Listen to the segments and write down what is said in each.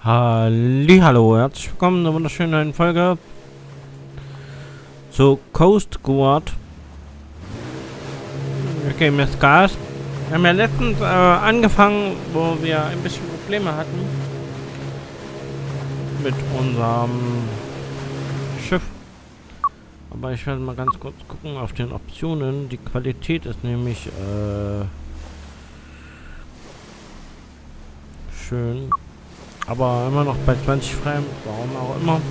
Hallihallo, herzlich willkommen in einer wunderschönen neuen Folge zu Coast Guard. Wir geben jetzt Gas. Wir haben ja letztens angefangen, wo wir ein bisschen Probleme hatten mit unserem Schiff. Aber ich werde mal ganz kurz gucken auf den Optionen. Die Qualität ist nämlich schön. Aber immer noch bei 20 Frames, warum auch immer.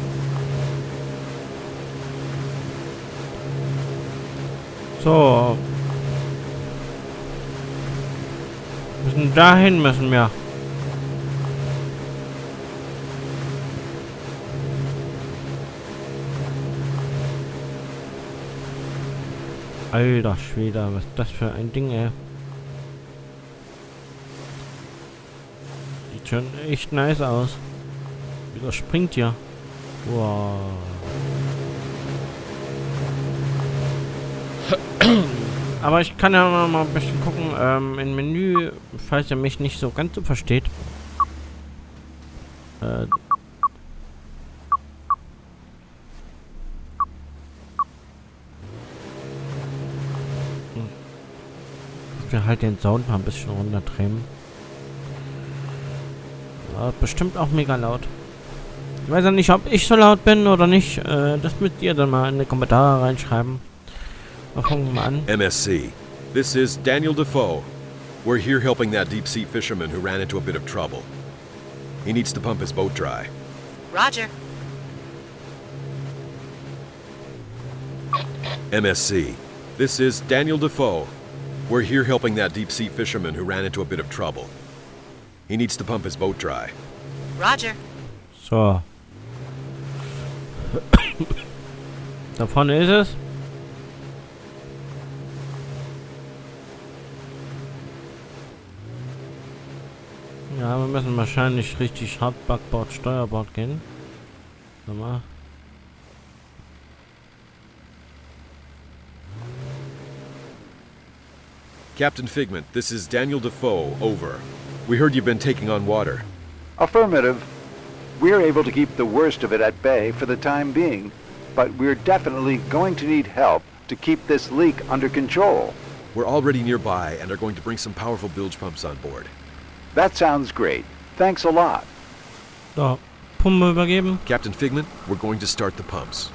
So. Dahin müssen wir. Alter Schwede, was ist das für ein Ding, ey. Sieht schon echt nice aus. Wie das springt hier. Wow. Aber ich kann ja mal ein bisschen gucken im Menü, falls ihr mich nicht so ganz so versteht. Dass wir halt den Sound mal ein bisschen runterdrehen. Bestimmt auch mega laut. Ich weiß ja nicht, ob ich so laut bin oder nicht. Das müsst ihr dann mal in die Kommentare reinschreiben. Fangen wir mal an. MSC, this is Daniel Defoe. We're here helping that deep-sea fisherman who ran into a bit of trouble. He needs to pump his boat dry. Roger. MSC, this is Daniel Defoe. We're here helping that deep-sea fisherman who ran into a bit of trouble. He needs to pump his boat dry. Roger. So. Da vorne ist es. Ja, wir müssen wahrscheinlich richtig hart Backbord, Steuerbord gehen. Sag mal. Captain Figment, this is Daniel Defoe, over. We heard you've been taking on water. Affirmative. We're able to keep the worst of it at bay for the time being, but we're definitely going to need help to keep this leak under control. We're already nearby and are going to bring some powerful bilge pumps on board. That sounds great. Thanks a lot. So, Pumpe übergeben. Captain Figment, we're going to start the pumps.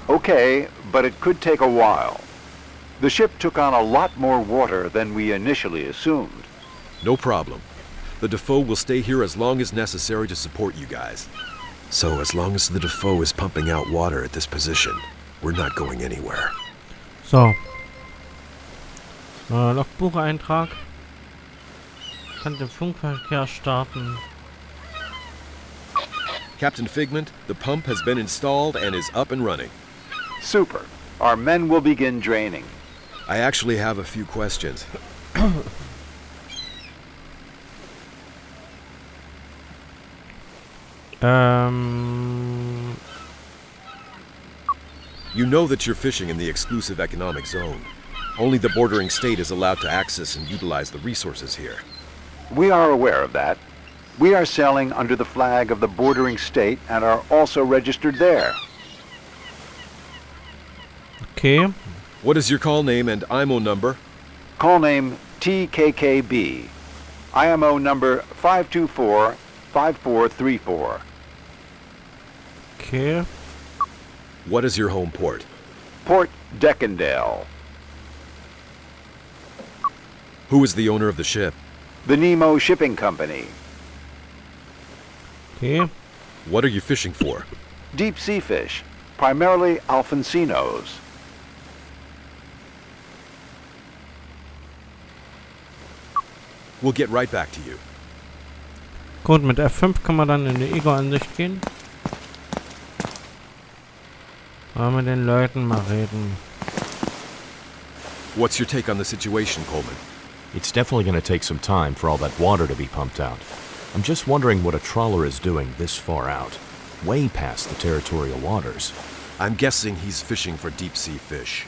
Okay, but it could take a while. The ship took on a lot more water than we initially assumed. No problem. The Defoe will stay here as long as necessary to support you guys. So as long as the Defoe is pumping out water at this position, we're not going anywhere. So. Logbucheintrag. Kann den Funkverkehr starten. Captain Figment, the pump has been installed and is up and running. Super. Our men will begin draining. I actually have a few questions. You know that you're fishing in the exclusive economic zone. Only the bordering state is allowed to access and utilize the resources here. We are aware of that. We are sailing under the flag of the bordering state and are also registered there. Okay. What is your call name and IMO number? Call name TKKB. IMO number 524-5434. Okay. What is your home port? Port Deckendale. Who is the owner of the ship? The Nemo Shipping Company. Okay. What are you fishing for? Deep sea fish, primarily Alfonsinos. We'll get right back to you. Gut, mit F5 kann man dann in die Ego-Ansicht gehen. Mal mit den Leuten mal reden. What's your take on the situation, Coleman? It's definitely going to take some time for all that water to be pumped out. I'm just wondering what a trawler is doing this far out, way past the territorial waters. I'm guessing he's fishing for deep-sea fish.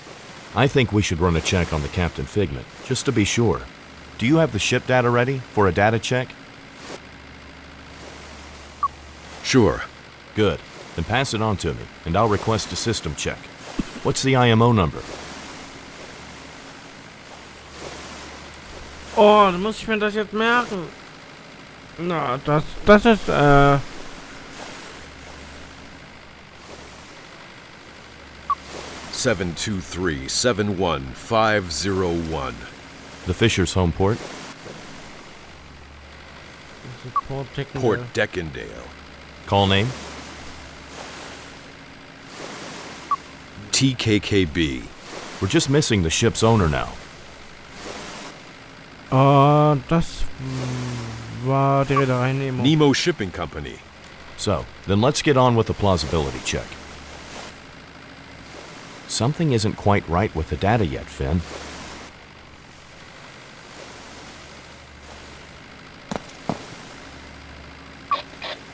I think we should run a check on the Captain Figment, just to be sure. Do you have the ship data ready for a data check? Sure. Good. Then pass it on to me, and I'll request a system check. What's the IMO number? Oh, dann muss ich mir das jetzt merken. Na, das ist, 723-71501. The Fisher's home port? Port Deckendale. Call name? TKKB. We're just missing the ship's owner now. Das war die Reederei Nemo. Nemo Shipping Company. So, then let's get on with the plausibility check. Something isn't quite right with the data yet, Finn.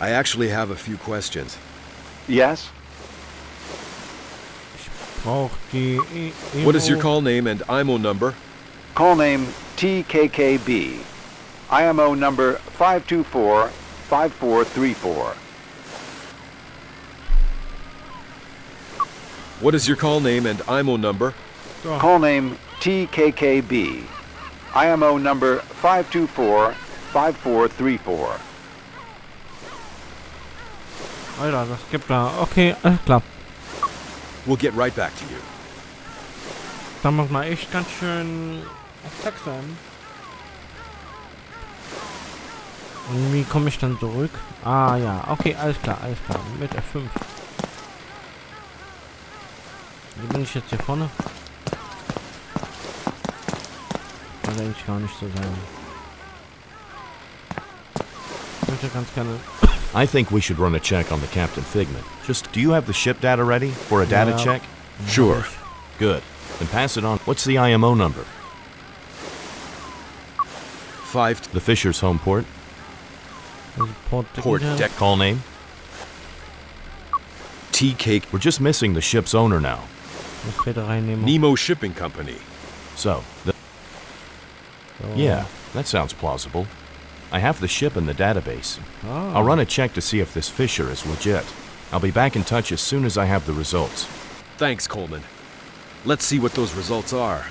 I actually have a few questions. Yes? Brauch die What is your call name and IMO number? Call name TKKB. IMO number 524-5434. What is your call name and IMO number? Call name TKKB. IMO number 524-5434. Alter, das gibt da. Okay, alles klar. We'll get right back to you. Da muss man echt ganz schön auf Zack sein. Und wie komme ich dann zurück? Ah ja, okay, alles klar, mit F5. Wie bin ich jetzt hier vorne? Kann eigentlich gar nicht so sein. Ich möchte ganz gerne... I think we should run a check on the Captain Figment. Just, do you have the ship data ready for a data check? Sure. Good. Then pass it on. What's the IMO number? 5 The Fisher's home port? Port Deckendale. Deck. Call name? TK We're just missing the ship's owner now. Das Reederei Nemo. Nemo Shipping Company. So, yeah, that sounds plausible. I have the ship in the database. Ah. I'll run a check to see if this Fisher is legit. I'll be back in touch as soon as I have the results. Thanks, Coleman. Let's see what those results are.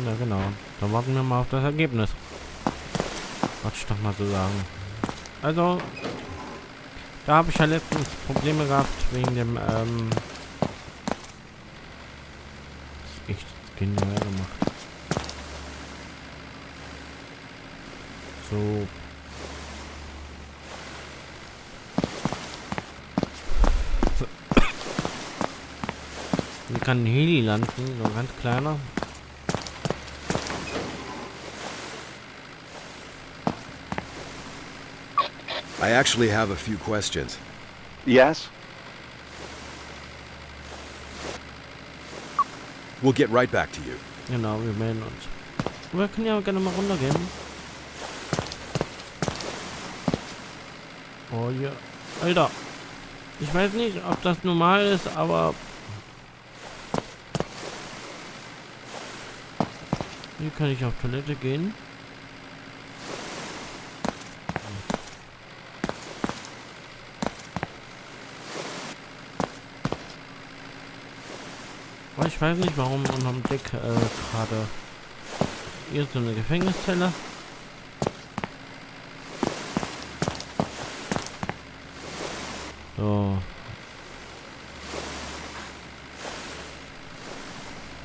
Ja, genau. Dann warten wir mal auf das Ergebnis. Wollte ich doch mal so sagen. Also, da habe ich ja letztens Probleme gehabt wegen dem, das ist echt genial gemacht. So. Hier kann ein Heli landen, so ganz kleiner. I actually have a few questions. Yes? We'll get right back to you. Genau, wir melden uns. Wir können ja gerne mal runtergehen. Oh ja. Alter. Ich weiß nicht, ob das normal ist, aber... Hier kann ich auf Toilette gehen. Aber ich weiß nicht, warum unterm Deck gerade hier ist so eine Gefängniszelle. So.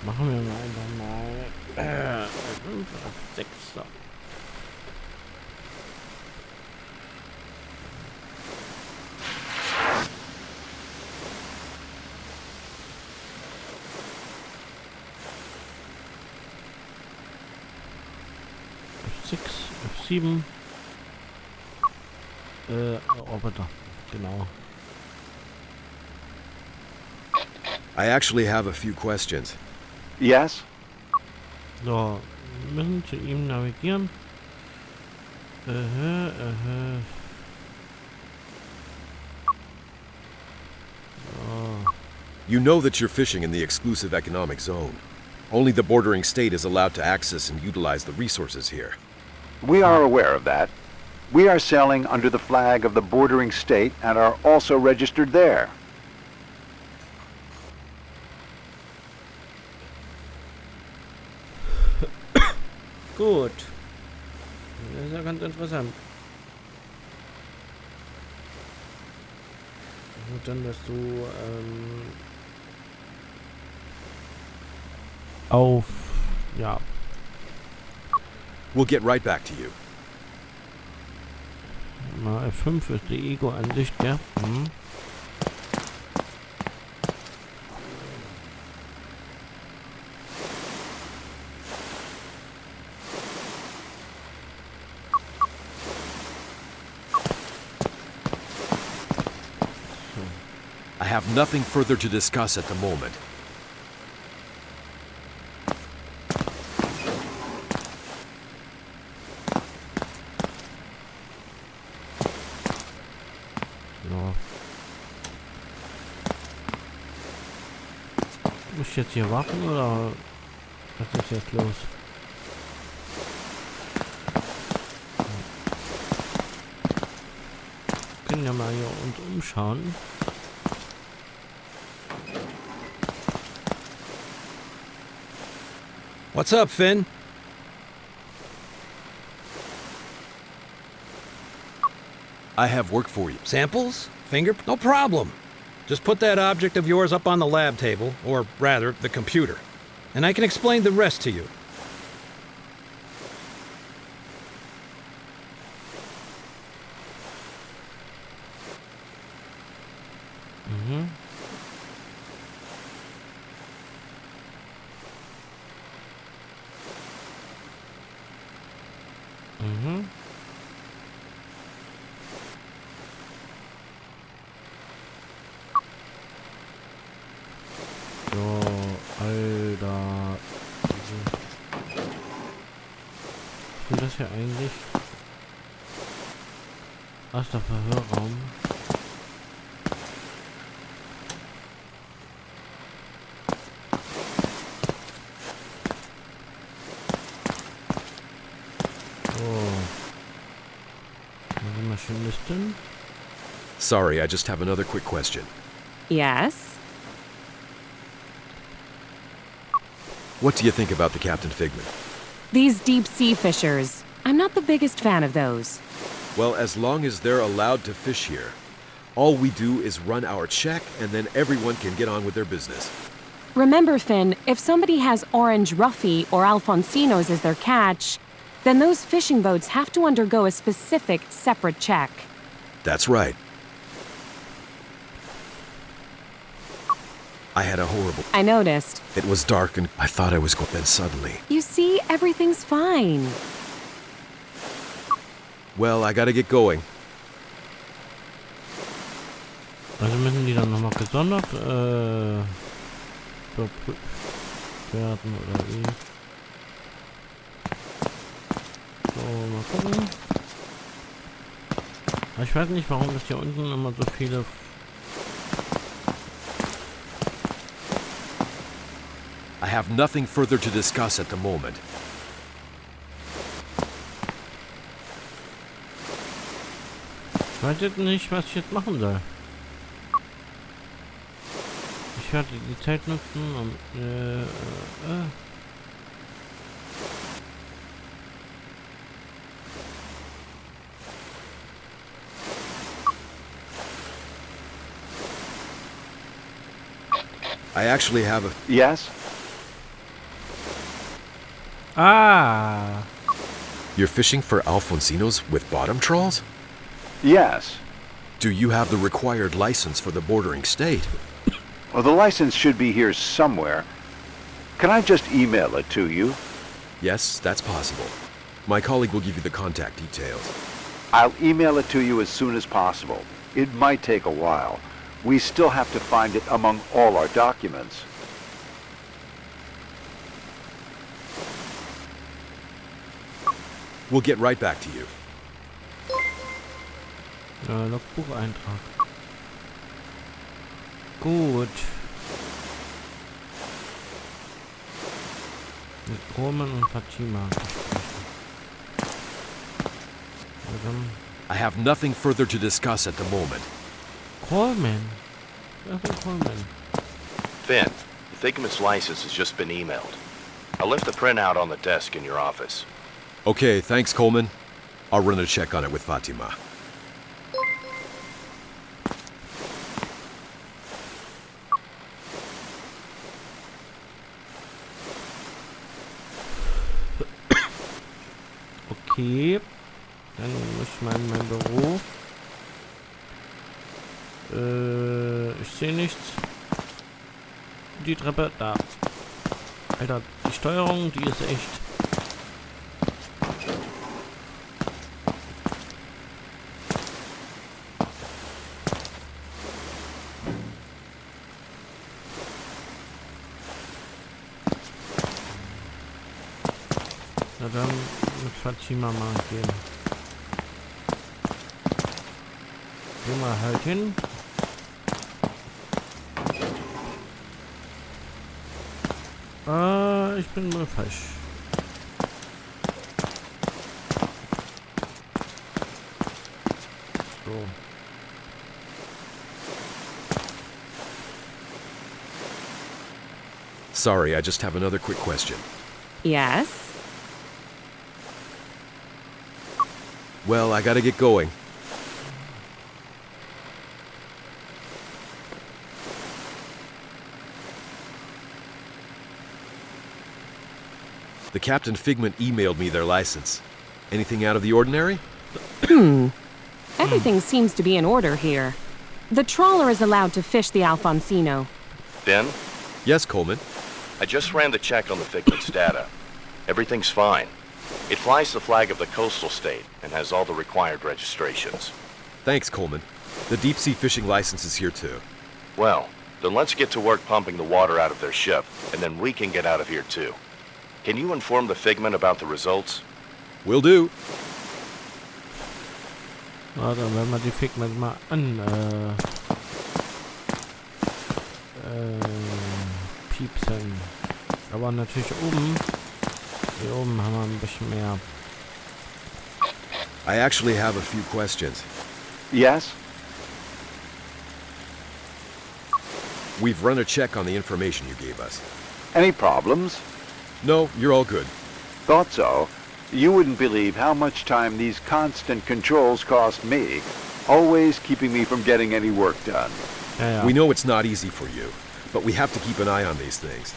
Machen wir mal einfach mal 5 auf 6. So. F6, F7. Orbiter. Genau. I actually have a few questions. Yes? So, wir müssen zu ihm navigieren. You know that you're fishing in the exclusive economic zone. Only the bordering state is allowed to access and utilize the resources here. We are aware of that. We are sailing under the flag of the bordering state and are also registered there. Gut. Das ist ja ganz interessant. Und dann, dass du auf, ja. We'll get right back to you. Mal F5 ist die Ego-Ansicht, ja. Mhm. I have nothing further to discuss at the moment. Ja. Muss ich jetzt hier warten oder was ist jetzt los? Wir können ja mal hier uns umschauen. What's up, Finn? I have work for you. Samples? No problem. Just put that object of yours up on the lab table, or rather, the computer, and I can explain the rest to you. Mhm. Mhm. So, Alter. Was ist das hier eigentlich? Ach, der Verhörraum. Maschinisten. Sorry, I just have another quick question. Yes? What do you think about the Captain Figman? These deep-sea fishers. I'm not the biggest fan of those. Well, as long as they're allowed to fish here, all we do is run our check and then everyone can get on with their business. Remember, Finn, if somebody has orange roughy or Alfonsinos as their catch, then those fishing boats have to undergo a specific, separate check. That's right. I had a horrible... I noticed. It was dark and I thought I was going... Then suddenly... You see, everything's fine. Well, I gotta get going. Also müssen die dann nochmal gesondert überprüft werden oder wie? So, mal gucken. Aber ich weiß nicht, warum es hier unten immer so viele... I have nothing further to discuss at the moment. Ich weiß jetzt nicht, was ich jetzt machen soll. Ich werde die Zeit nutzen, um... I actually have a... Yes? Ah! You're fishing for Alfonsinos with bottom trawls? Yes. Do you have the required license for the bordering state? Well, the license should be here somewhere. Can I just email it to you? Yes, that's possible. My colleague will give you the contact details. I'll email it to you as soon as possible. It might take a while. We still have to find it among all our documents. We'll get right back to you. Logbucheintrag. Gut. Mit Roman und Fatima. I have nothing further to discuss at the moment. Coleman. Wer ist denn Coleman? Finn, the Figment's license has just been emailed. I left the printout on the desk in your office. Okay, thanks, Coleman. I'll run a check on it with Fatima. Okay. Dann muss ich mal in mein Büro. Ich sehe nichts. Die Treppe, da. Alter, die Steuerung, die ist echt... Na dann mit Fatima mal gehen. Gehen wir halt hin. Ich bin mal falsch. So. Sorry, I just have another quick question. Yes? Well, I gotta get going. The Captain Figment emailed me their license. Anything out of the ordinary? Everything seems to be in order here. The trawler is allowed to fish the Alfonsino. Finn, Yes, Coleman. I just ran the check on the Figment's data. Everything's fine. It flies the flag of the coastal state and has all the required registrations. Thanks, Coleman. The deep-sea fishing license is here, too. Well, then let's get to work pumping the water out of their ship, and then we can get out of here too. Can you inform the Figment about the results? Will do. Na, dann werden wir die Figment mal piepsen. Aber natürlich oben. Hier oben haben wir ein bisschen mehr. I actually have a few questions. Yes? We've run a check on the information you gave us. Any problems? No, you're all good. Thought so. You wouldn't believe how much time these constant controls cost me, always keeping me from getting any work done. Ja. We know it's not easy for you, but we have to keep an eye on these things.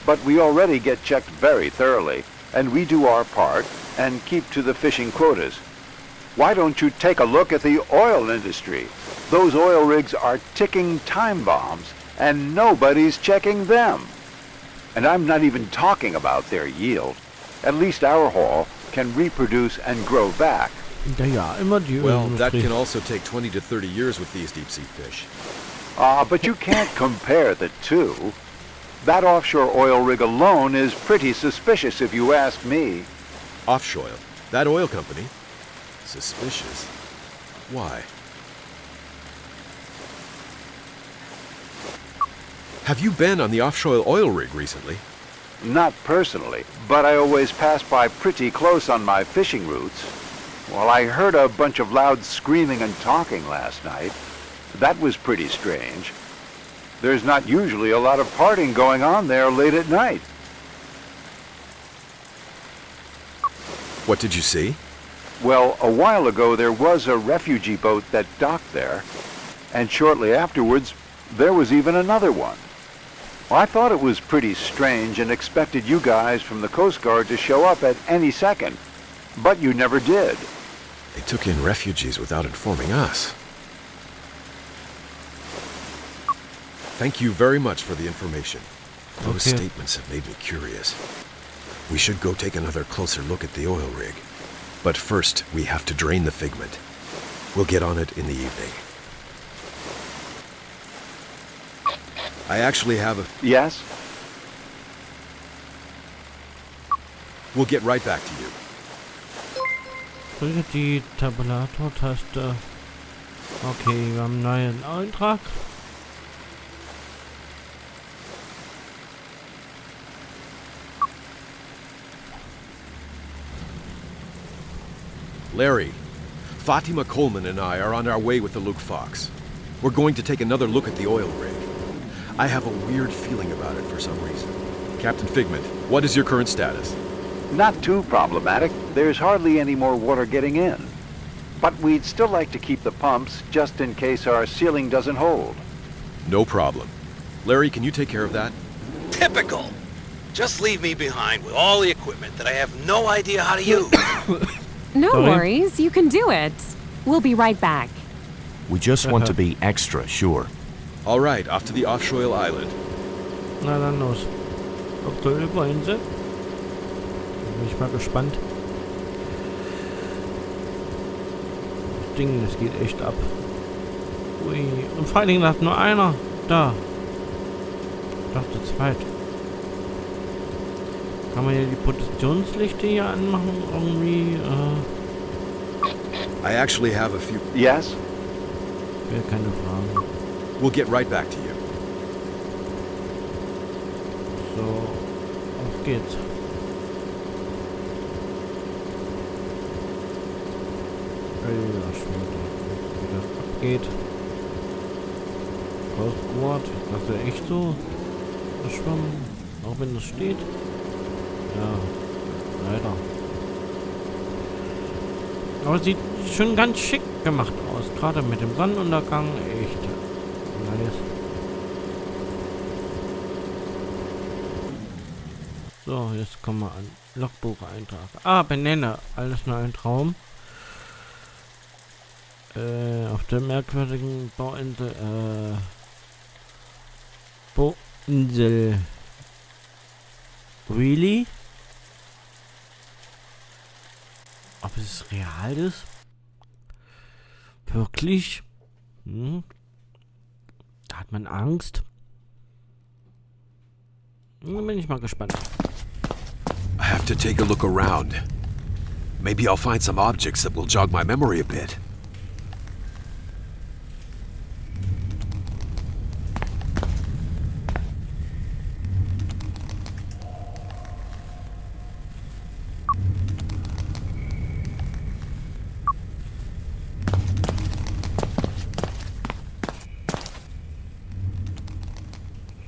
But we already get checked very thoroughly, and we do our part and keep to the fishing quotas. Why don't you take a look at the oil industry? Those oil rigs are ticking time bombs, and nobody's checking them. And I'm not even talking about their yield. At least our haul can reproduce and grow back. Ja, immer die Well, that Ölindustrie. can also take 20 to 30 years with these deep-sea fish. But you can't compare the two. That offshore oil rig alone is pretty suspicious if you ask me. Offshore, that oil company? Suspicious. Why? Have you been on the offshore oil rig recently? Not personally, but I always pass by pretty close on my fishing routes. Well, I heard a bunch of loud screaming and talking last night. That was pretty strange. There's not usually a lot of partying going on there late at night. What did you see? Well, a while ago there was a refugee boat that docked there, and shortly afterwards there was even another one. Well, I thought it was pretty strange and expected you guys from the Coast Guard to show up at any second, but you never did. They took in refugees without informing us. Thank you very much for the information. Those Okay. statements have made me curious. We should go take another closer look at the oil rig. But first, we have to drain the Figment. We'll get on it in the evening. I actually have a... Yes? We'll get right back to you. Drücke die Tabulator-Taste. Okay, wir haben einen neuen Eintrag. Larry, Fatima Coleman and I are on our way with the Luke Fox. We're going to take another look at the oil rig. I have a weird feeling about it for some reason. Captain Figment, what is your current status? Not too problematic. There's hardly any more water getting in. But we'd still like to keep the pumps just in case our ceiling doesn't hold. No problem. Larry, can you take care of that? Typical! Just leave me behind with all the equipment that I have no idea how to use. No Sorry? worries, you can do it. We'll be right back. We just want to be extra sure. All right, off to the offshore island. Na dann los. Auf der Überinsel. Bin ich mal gespannt. Das Ding, das geht echt ab. Ui. Und vor allen Dingen hat nur einer. Da. Ich dachte zweit. Kann man ja die Positionslichter hier anmachen? Irgendwie, I actually have a few... Yes? Wäre keine Frage. We'll get right back to you. So. Auf geht's. Ja, wie das abgeht. Coast das wäre echt so. Das Schwimmen. Auch wenn das steht. Ja, leider. Aber sieht schon ganz schick gemacht aus. Gerade mit dem Sonnenuntergang. Echt nice. So, jetzt kommen wir an. Logbucheintrag. Ah, benenne. Alles nur ein Traum. Auf der merkwürdigen Bauinsel. Bauinsel. Really? Ob es real ist? Wirklich? Da hat man Angst. Bin ich mal gespannt. I have to take a look around. Maybe I'll find some objects that will jog my memory a bit.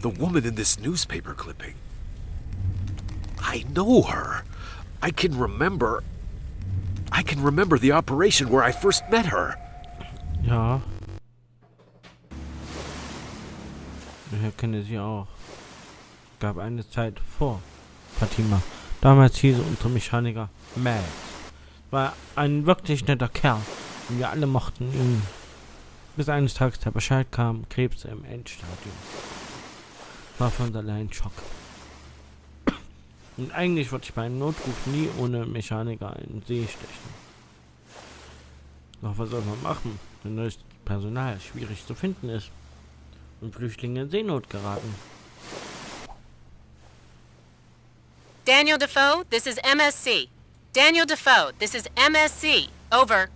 The woman in this newspaper clipping. I know her. I can remember the operation where I first met her. Ja. Ich erkenne sie auch. Es gab eine Zeit vor Fatima. Damals hieß unsere Mechaniker Meer. War ein wirklich netter Kerl. Und wir alle mochten ihn. Bis eines Tages der Bescheid kam, Krebs im Endstadium. War für uns allein Schock. Und eigentlich würde ich bei einem Notruf nie ohne Mechaniker in den See stechen. Doch was soll man machen, wenn neues Personal schwierig zu finden ist und Flüchtlinge in Seenot geraten? Daniel Defoe, this is MSC. Daniel Defoe, this is MSC. Over.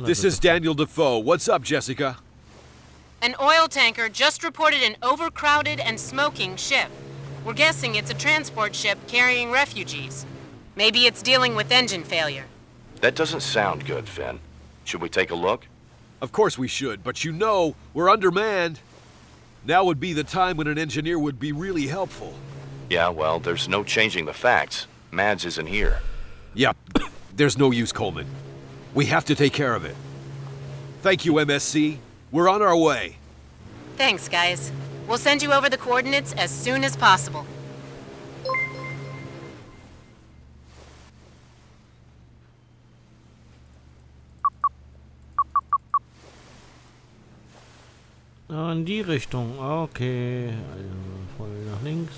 This is Daniel Defoe. What's up, Jessica? An oil tanker just reported an overcrowded and smoking ship. We're guessing it's a transport ship carrying refugees. Maybe it's dealing with engine failure. That doesn't sound good, Finn. Should we take a look? Of course we should, but you know, we're undermanned. Now would be the time when an engineer would be really helpful. Yeah, well, there's no changing the facts. Mads isn't here. Yep, there's no use, Coleman. We have to take care of it. Thank you, MSC. We're on our way. Thanks, guys. We'll send you over the coordinates as soon as possible. Ah, in die Richtung. Okay. Also voll nach links.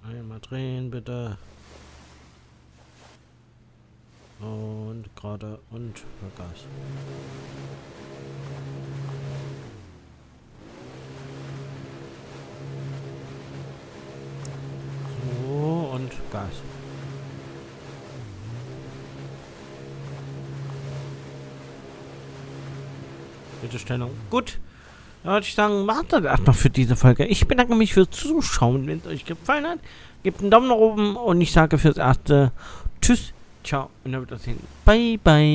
Einmal drehen, bitte. Und gerade und Gas. So und Gas. Bitte Stellung. Gut. Da würde ich sagen, macht das erstmal für diese Folge. Ich bedanke mich fürs Zuschauen. Wenn es euch gefallen hat, gebt einen Daumen nach oben und ich sage fürs Erste Tschüss, ciao und auf Wiedersehen. Bye, bye.